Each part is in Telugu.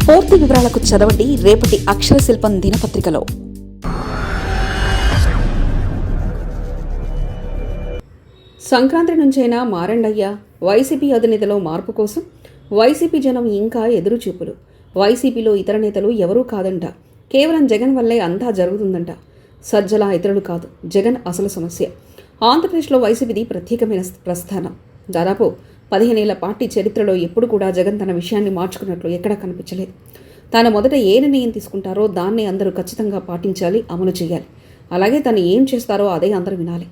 పూర్తి వివరాలకు చదవండి రేపటి అక్షర శిల్పం దినపత్రికలో. సంక్రాంతి నుంచైనా మారండయ్యా, వైసీపీ అధినేతలో మార్పు కోసం వైసీపీ జనం ఇంకా ఎదురుచూపులు. వైసీపీలో ఇతర నేతలు ఎవరూ కాదంట, కేవలం జగన్ వల్లే అంతా జరుగుతుందంట. సజ్జల ఇతరులు కాదు, జగన్ అసలు సమస్య. ఆంధ్రప్రదేశ్లో వైసీపీది ప్రత్యేకమైన ప్రస్థానం. దాదాపు 15 ఏళ్ల పార్టీ చరిత్రలో ఎప్పుడు కూడా జగన్ తన విషయాన్ని మార్చుకున్నట్లు ఎక్కడా కనిపించలేదు. తాను మొదట ఏ నిర్ణయం తీసుకుంటారో దాన్ని అందరూ ఖచ్చితంగా పాటించాలి, అమలు చేయాలి. అలాగే తను ఏం చేస్తారో అదే అందరూ వినాలి.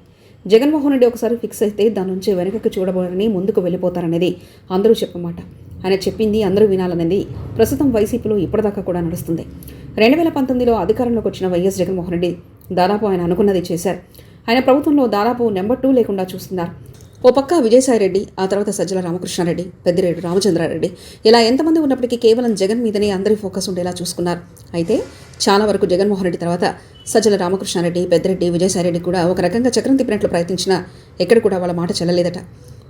జగన్మోహన్ రెడ్డి ఒకసారి ఫిక్స్ అయితే దాని నుంచి వెనకకు చూడబోరని ముందుకు వెళ్ళిపోతారనేది అందరూ చెప్పమాట. ఆయన చెప్పింది అందరూ వినాలనేది ప్రస్తుతం వైసీపీలో ఇప్పటిదాకా కూడా నడుస్తుంది. 2019లో అధికారంలోకి వచ్చిన వైఎస్ జగన్మోహన్ రెడ్డి దాదాపు ఆయన అనుకున్నది చేశారు. ఆయన ప్రభుత్వంలో దాదాపు నెంబర్ 2 లేకుండా చూస్తున్నారు. ఓ పక్క విజయసాయిరెడ్డి, ఆ తర్వాత సజ్జల రామకృష్ణారెడ్డి, పెద్దిరెడ్డి రామచంద్రారెడ్డి, ఇలా ఎంతమంది ఉన్నప్పటికీ కేవలం జగన్ మీదనే అందరి ఫోకస్ ఉండేలా చూసుకున్నారు. అయితే చాలా వరకు జగన్మోహన్ రెడ్డి తర్వాత సజ్జల రామకృష్ణారెడ్డి, పెద్దిరెడ్డి, విజయసాయిరెడ్డి కూడా ఒక రకంగా చక్రం తిప్పినట్లు ప్రయత్నించినా ఎక్కడ కూడా వాళ్ళ మాట చెల్లలేదట.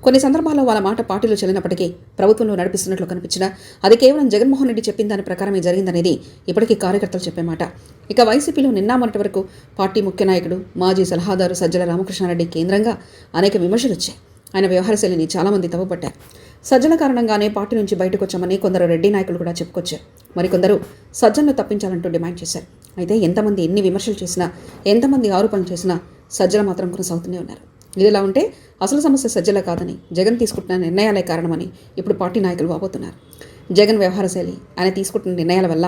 కొన్ని సందర్భాల్లో వాళ్ళ మాట పార్టీలో చెల్లినప్పటికీ ప్రభుత్వంలో నడిపిస్తున్నట్లు కనిపించినా అది కేవలం జగన్మోహన్ రెడ్డి చెప్పిన దాని ప్రకారమే జరిగిందనేది ఇప్పటికీ కార్యకర్తలు చెప్పే మాట. ఇక వైసీపీలో నిన్న మొన్నటి వరకు పార్టీ ముఖ్య నాయకుడు, మాజీ సలహాదారు సజ్జల రామకృష్ణారెడ్డి కేంద్రంగా అనేక విమర్శలు వచ్చాయి. ఆయన వ్యవహార శైలిని చాలామంది తప్పుపట్టారు. సజ్జల కారణంగానే పార్టీ నుంచి బయటకు వచ్చామని కొందరు రెడ్డి నాయకులు కూడా చెప్పుకొచ్చారు. మరికొందరు సజ్జలను తప్పించాలంటూ డిమాండ్ చేశారు. అయితే ఎంతమంది ఎన్ని విమర్శలు చేసినా, ఎంతమంది ఆరోపణలు చేసినా సజ్జల మాత్రం కొనసాగుతూనే ఉన్నారు. ఇదిలా ఉంటే అసలు సమస్య సజ్జల కాదని, జగన్ తీసుకుంటున్న నిర్ణయాలే కారణమని ఇప్పుడు పార్టీ నాయకులు వాపోతున్నారు. జగన్ వ్యవహార శైలి, ఆయన తీసుకుంటున్న నిర్ణయాల వల్ల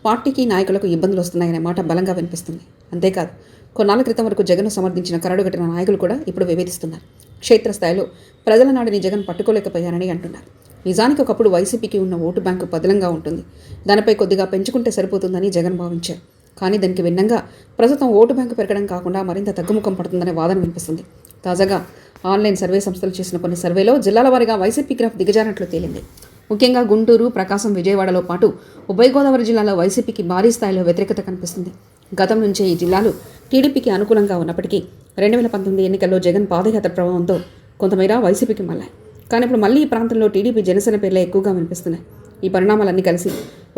పార్టీకి నాయకులకు ఇబ్బందులు వస్తున్నాయనే మాట బలంగా వినిపిస్తుంది. అంతేకాదు, కొన్నాళ్ల క్రితం వరకు జగన్ను సమర్థించిన కరడుగట్టిన నాయకులు కూడా ఇప్పుడు వివేదిస్తున్నారు. క్షేత్రస్థాయిలో ప్రజల నాడిని జగన్ పట్టుకోలేకపోయారని అంటున్నారు. నిజానికి ఒకప్పుడు వైసీపీకి ఉన్న ఓటు బ్యాంకు పదిలంగా ఉంటుంది, దానిపై కొద్దిగా పెంచుకుంటే సరిపోతుందని జగన్ భావించారు. కానీ దానికి భిన్నంగా ప్రస్తుతం ఓటు బ్యాంకు పెరగడం కాకుండా మరింత తగ్గుముఖం పడుతుందనే వాదన వినిపిస్తుంది. తాజాగా ఆన్లైన్ సర్వే సంస్థలు చేసిన కొన్ని సర్వేలో జిల్లాల వారీగా వైసీపీ గ్రాఫ్ దిగజారినట్లు తేలింది. ముఖ్యంగా గుంటూరు, ప్రకాశం, విజయవాడలో పాటు ఉభయ గోదావరి జిల్లాలో వైసీపీకి భారీ స్థాయిలో వ్యతిరేకత కనిపిస్తుంది. గతం నుంచే ఈ జిల్లాలు టీడీపీకి అనుకూలంగా ఉన్నప్పటికీ 2019 ఎన్నికల్లో జగన్ పాదయాత్ర ప్రభావంతో కొంతమేర వైసీపీకి మళ్ళాయి. కానీ ఇప్పుడు మళ్లీ ఈ ప్రాంతంలో టీడీపీ, జనసేన పేర్లే ఎక్కువగా వినిపిస్తున్నాయి. ఈ పరిణామాలన్నీ కలిసి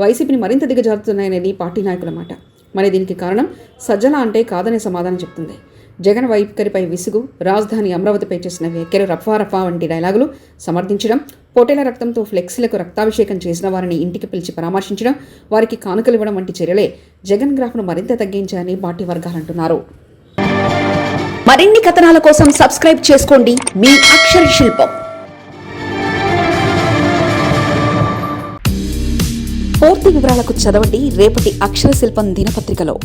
వైసీపీని మరింత దిగజారుతున్నాయనేది పార్టీ నాయకుల మాట. మరి దీనికి కారణం సజ్జల అంటే కాదనే సమాధానం చెప్తుంది. జగన్ వైఖరిపై విసుగు, రాజధాని అమరావతిపై చేసిన వ్యాఖ్యలు, రఫా రఫా వంటి డైలాగులు సమర్థించడం, పొటేల రక్తంతో ఫ్లెక్సీలకు రక్తాభిషేకం చేసిన వారిని ఇంటికి పిలిచి పరామర్శించడం, వారికి కానుకలు ఇవ్వడం వంటి చర్యలే జగన్ గ్రాఫ్ను మరింత తగ్గించాయని పార్టీ వర్గాలంటున్నారు. మరిన్ని కథనాల కోసం సబ్స్క్రైబ్ చేసుకోండి మీ అక్షర శిల్పం. పూర్తి వివరాలకు చదవండి రేపటి అక్షర శిల్పం దినపత్రికలో.